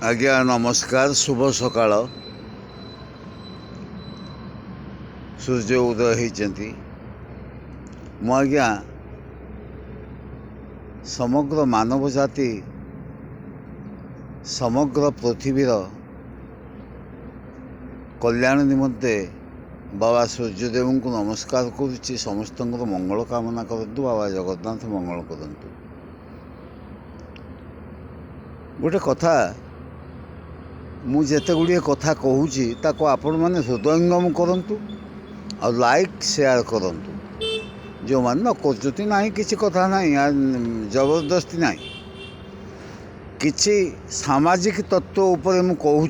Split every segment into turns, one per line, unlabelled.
आज्ञा नमस्कार शुभ सकाळ सूर्य उदय होती मु आज्ञा समग्र मानव जाति समग्र पृथ्वीर कल्याण निमंते बाबा सूर्यदेव को नमस्कार करुच्ची समस्त मंगल कामना करतु बाबा जगन्नाथ मंगल करतु। गोटे कथा मुझे गुड़िए कथा कहूँ ताको आपण मैंने हृदयंगम करंतु और लाइक शेयर करंतु। जो मान न करचुती ना किसी कथा ना जबरदस्ती ना किसी सामाजिक तत्व उपर मु कहूँ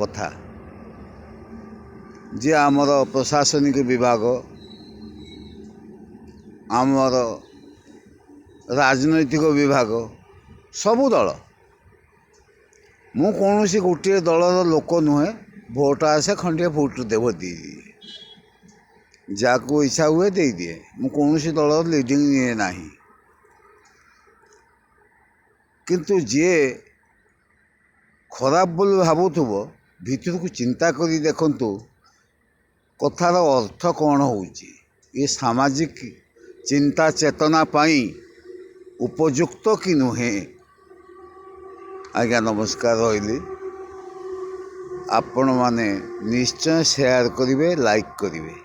कथा जे आमर प्रशासनिक विभाग आमर राजनैतिक विभाग सबु दल मु कौन सी गोटे दलर लोक नुहे भोट आसे खंडे भोट देव दी जाको इच्छा हुए दे दिए मु कौन सी दलर लीडिंग निए ना किंतु जे खराब बोल भावुव भीतर को चिंता करी देखंतु कथार अर्थ कौन हो सामाजिक चिंता चेतना पाई उपयुक्त कि नुहे। आज्ञा नमस्कार रही आपण माने निश्चय शेयर करिवे लाइक करिवे।